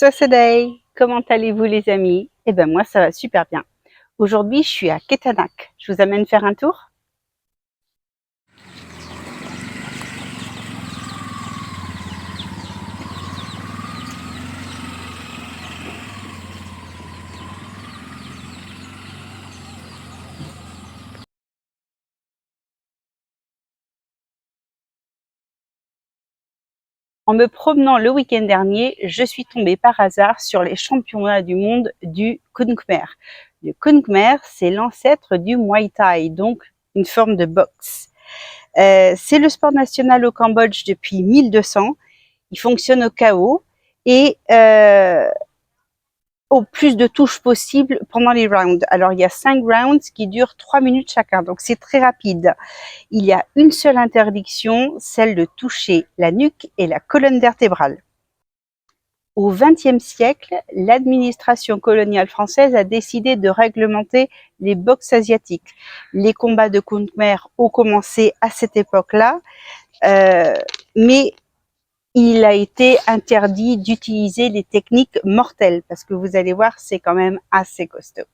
Day, comment allez-vous les amis? Eh ben moi ça va super bien. Aujourd'hui je suis à Ketanak. Je vous amène faire un tour? En me promenant le week-end dernier, je suis tombée par hasard sur les championnats du monde du Khmer Khmer. Le Khmer Khmer, c'est l'ancêtre du Muay Thai, donc une forme de boxe. C'est le sport national au Cambodge depuis 1200. Il fonctionne au KO et au plus de touches possible pendant les rounds. Alors, il y a 5 rounds qui durent 3 minutes chacun, donc c'est très rapide. Il y a une seule interdiction, celle de toucher la nuque et la colonne vertébrale. Au XXe siècle, l'administration coloniale française a décidé de réglementer les boxes asiatiques. Les combats de Khmer ont commencé à cette époque-là, mais il a été interdit d'utiliser les techniques mortelles, parce que vous allez voir, c'est quand même assez costaud.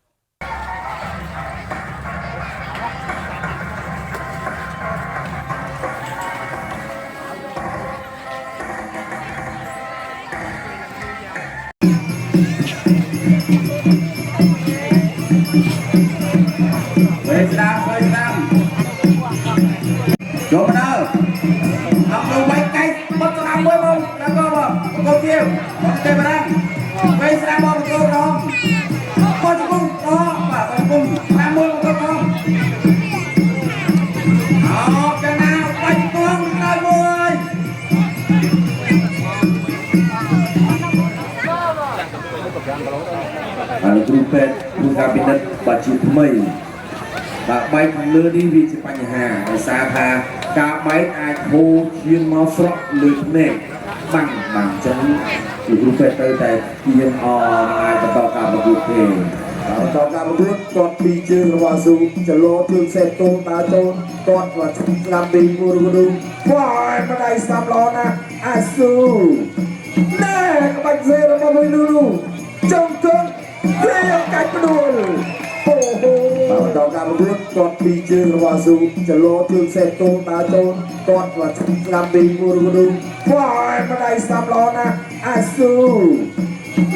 គ្រូពេទ្យគ្រូការពិនិត្យបាត់ជាថ្មីបាទបែកខាងលើនេះវាជាបញ្ហាដោយសារថាការបែកអាចហូរឈាមមកស្រក់លើភ្នែកបាំងអញ្ចឹងគ្រូពេទ្យទៅតែយើងអាចបន្តការប្រកួតទេបន្តការប្រកួតគាត់ពីជើងរបស់ស៊ូចលោជើងសេតតូតាចូលគាត់ក៏ស្ដាប់ពីគូរូវ៉ាយមិនដៃស្ដាប់ល្អណាស់អាស៊ូណែក្បាច់សេរបស់មួយលូចង់គង់វាយកកាច់ផ្ដួលអូហូបន្តការប្រកួតគាត់ពីជើងរបស់ស៊ូចលោជើងសេតតូតាចូលគាត់ក៏ស្ដាប់ពីគូរូវ៉ាយមិនដៃស្ដាប់ល្អណាស់អាស៊ូ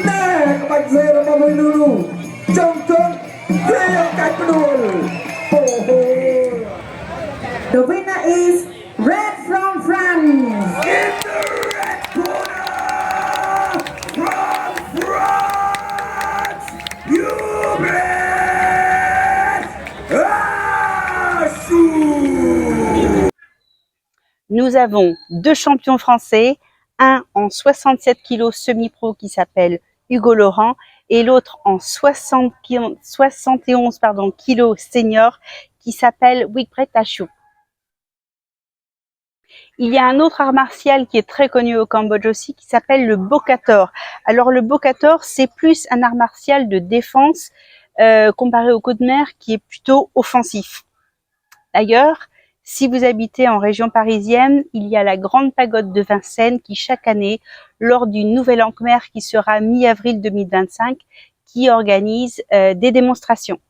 ណែក្បាច់សេរបស់មួយលូចង់គង់វាយកកាច់ផ្ដួលអូហូ The winner is Red from France. In the red corner from France, you bet Assou. Nous avons deux champions français, un en 67 kg semi-pro qui s'appelle Hugo Laurent et l'autre en 71 kg senior qui s'appelle Wigbert Achou. Il y a un autre art martial qui est très connu au Cambodge aussi qui s'appelle le Bokator. Alors le Bokator, c'est plus un art martial de défense comparé au Khmer qui est plutôt offensif. D'ailleurs, si vous habitez en région parisienne, il y a la grande pagode de Vincennes qui chaque année, lors du Nouvel An Khmer qui sera mi-avril 2025, qui organise des démonstrations.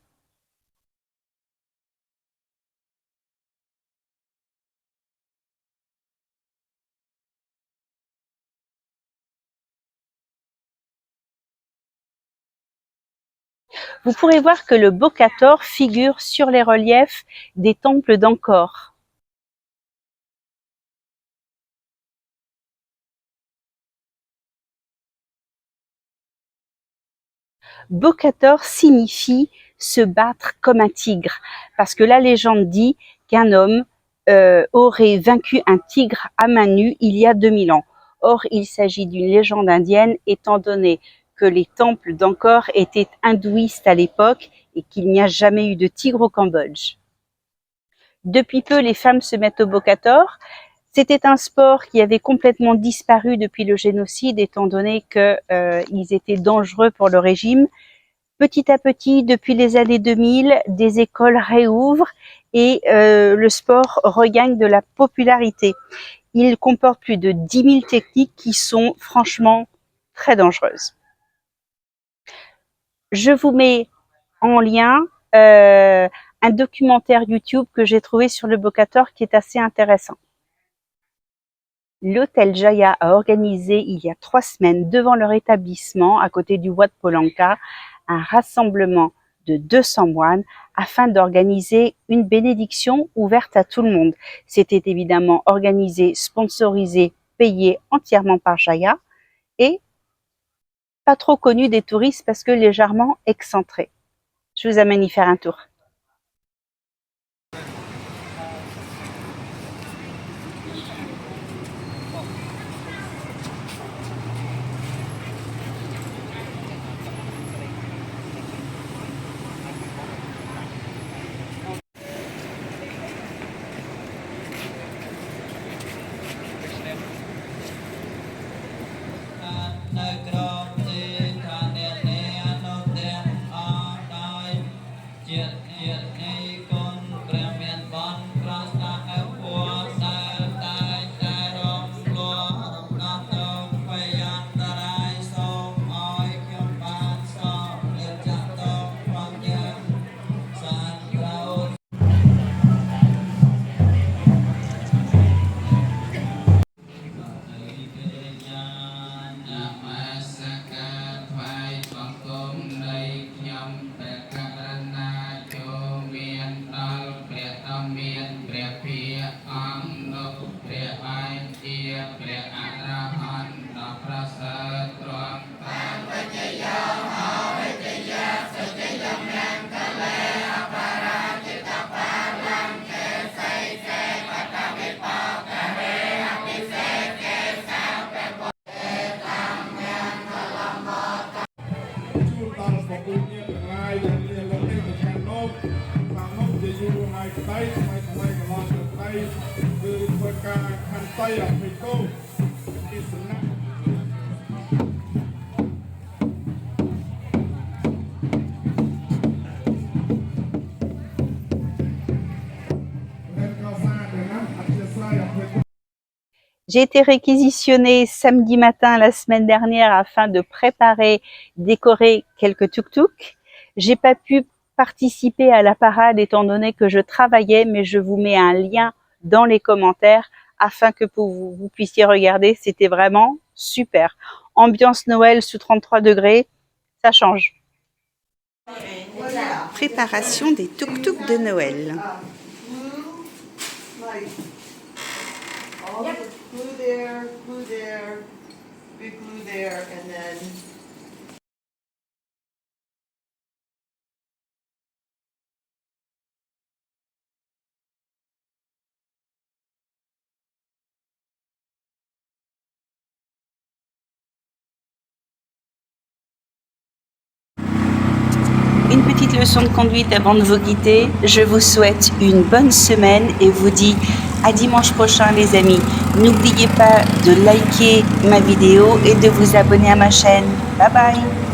Vous pourrez voir que le Bokator figure sur les reliefs des temples d'Angkor. Bokator signifie se battre comme un tigre, parce que la légende dit qu'un homme aurait vaincu un tigre à main nue il y a 2000 ans. Or, il s'agit d'une légende indienne, étant donné que les temples d'Angkor étaient hindouistes à l'époque et qu'il n'y a jamais eu de tigre au Cambodge. Depuis peu, les femmes se mettent au Bokator. C'était un sport qui avait complètement disparu depuis le génocide, étant donné qu'ils étaient dangereux pour le régime. Petit à petit, depuis les années 2000, des écoles réouvrent et le sport regagne de la popularité. Il comporte plus de 10 000 techniques qui sont franchement très dangereuse. Je vous mets en lien un documentaire YouTube que j'ai trouvé sur le Bocator qui est assez intéressant. L'hôtel Jaya a organisé il y a 3 semaines devant leur établissement, à côté du Wat Polanka, un rassemblement de 200 moines afin d'organiser une bénédiction ouverte à tout le monde. C'était évidemment organisé, sponsorisé, payé entièrement par Jaya et pas trop connu des touristes parce que légèrement excentré. Je vous amène y faire un tour. J'ai été réquisitionnée samedi matin la semaine dernière afin de préparer, décorer quelques tuk-tuk. J'ai pas pu participer à la parade étant donné que je travaillais, mais je vous mets un lien dans les commentaires afin que vous puissiez regarder. C'était vraiment super. Ambiance Noël sous 33 degrés, ça change. Préparation des tuk-tuk de Noël. Glue there, big glue there, and then Une petite leçon de conduite avant de vous quitter. Je vous souhaite une bonne semaine et vous dis à dimanche prochain les amis. N'oubliez pas de liker ma vidéo et de vous abonner à ma chaîne. Bye bye.